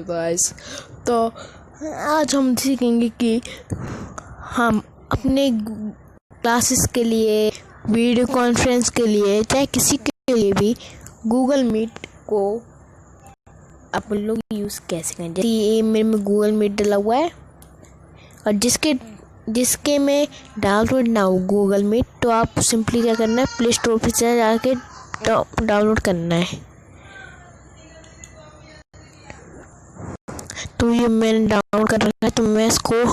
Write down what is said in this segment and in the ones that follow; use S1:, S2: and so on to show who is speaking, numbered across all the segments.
S1: Guys, तो आज हम सीखेंगे कि हम अपने क्लासेस के लिए, वीडियो कॉन्फ्रेंस के लिए, चाहे किसी के लिए भी गूगल मीट को आप लोग यूज़ कैसे करें। जैसे ये मेरे में गूगल मीट डला हुआ है और जिसके में डाउनलोड ना हो गूगल मीट, तो आप सिंपली क्या करना है, प्ले स्टोर पर चले जाके डाउनलोड करना है। तो ये मैंने डाउनलोड कर रखा है, तो मैं इसको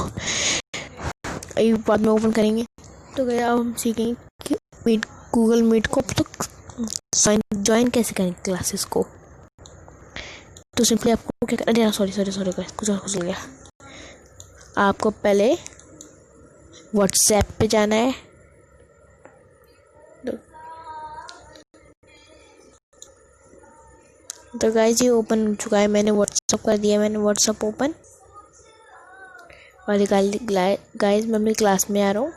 S1: बाद में ओपन करेंगे। तो गया हम सीखेंगे कि गूगल मीट को तो ज्वाइन कैसे करें क्लासेस को। तो सिंपली आपको क्या करना है, सॉरी कुछ और कुछ गया। आपको पहले व्हाट्सएप पे जाना है। तो गाइस ये ओपन हो चुका है, मैंने व्हाट्सएप कर दिया, मैंने व्हाट्सएप ओपन। और गाइस मैं अपनी क्लास में आ रहा हूँ।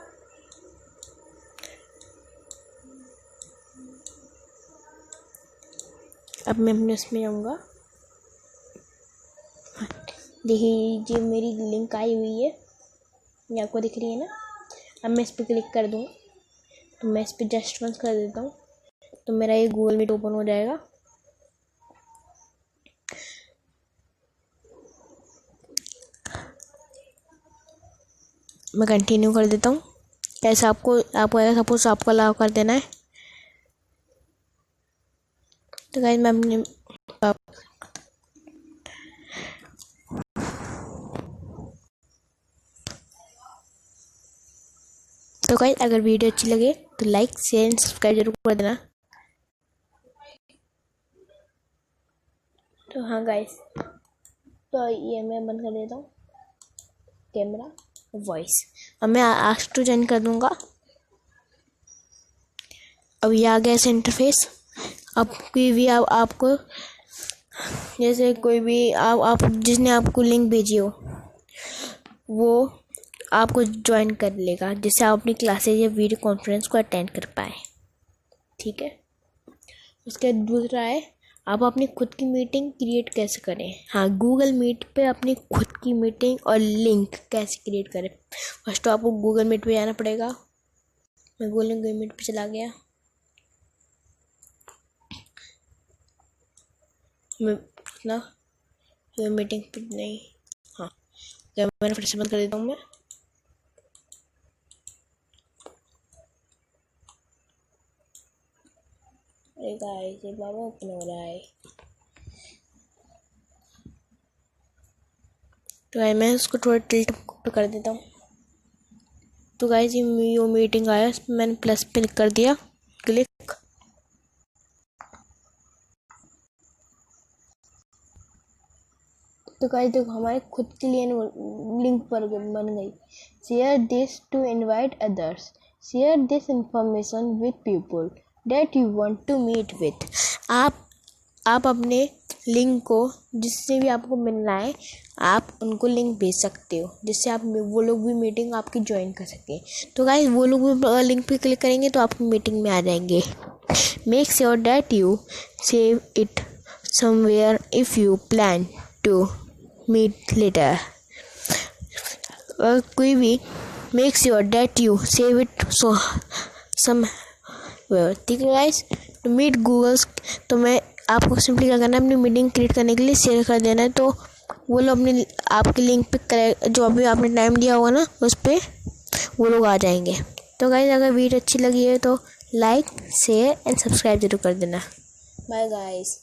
S1: अब मैं अपने उसमें जाऊँगा। देखिए मेरी लिंक आई हुई है, ये आपको दिख रही है ना। अब मैं इस पर क्लिक कर दूँगा, तो मैं इस पर जस्ट वंस कर देता हूँ, तो मेरा ये गूगल मीट ओपन हो जाएगा। मैं कंटिन्यू कर देता हूँ। ऐसा आपको सपोज आपको अलाउ कर देना है। तो गाइस मैं अपने तो गाइस अगर वीडियो अच्छी लगे तो लाइक, शेयर एंड सब्सक्राइब जरूर कर देना। तो हाँ गाइस, तो ये मैं बंद कर देता हूँ कैमरा, वॉइस। अब मैं आस्क टू जॉइन कर दूंगा। अब ये आ गया ऐसे इंटरफेस। अब कोई भी आपको जैसे कोई भी आप जिसने आपको लिंक भेजी हो वो आपको ज्वाइन कर लेगा, जिससे आप अपनी क्लासेज या वीडियो कॉन्फ्रेंस को अटेंड कर पाए। ठीक है। उसके दूसरा है आप अपनी खुद की मीटिंग क्रिएट कैसे करें। हाँ, गूगल मीट पे अपनी खुद की मीटिंग और लिंक कैसे क्रिएट करें। फर्स्ट तो आपको गूगल मीट पे जाना पड़ेगा। मैं गूगल मीट पे चला गया। मैं मीटिंग पे नहीं, हाँ मैंने फिर से बंद कर देता हूँ मैं। गाइस ये बाबा ओपन हो रहा है। तो गाइस मैं उसको थोड़ा टिल्ट कर देता हूँ। तो गाइस ये मीटिंग आया, मैंने प्लस पे क्लिक कर दिया, क्लिक। तो गाइस देखो हमारे खुद के लिए लिंक पर बन गई। Share this to invite others, share this information with people that you want to meet with. आप अपने लिंक को जिससे भी आपको मिलना है, आप उनको लिंक भेज सकते हो, जिससे आप वो लोग भी मीटिंग आपकी ज्वाइन कर सकें। तो गाइस वो लोग भी लिंक पे क्लिक करेंगे तो आपकी मीटिंग में आ जाएंगे। Make sure that you save it somewhere if you plan to meet later. और कोई भी make sure that you save it ठीक है गाइस। टू मीट गूगल्स, तो मैं आपको सिंपली क्या करना है, अपनी मीटिंग क्रिएट करने के लिए शेयर कर देना है। तो वो लोग अपने आपके लिंक पे जो अभी आपने टाइम दिया होगा ना, उस पर वो लोग आ जाएंगे। तो गाइस अगर वीडियो अच्छी लगी है तो लाइक, शेयर एंड सब्सक्राइब जरूर कर देना। Bye guys.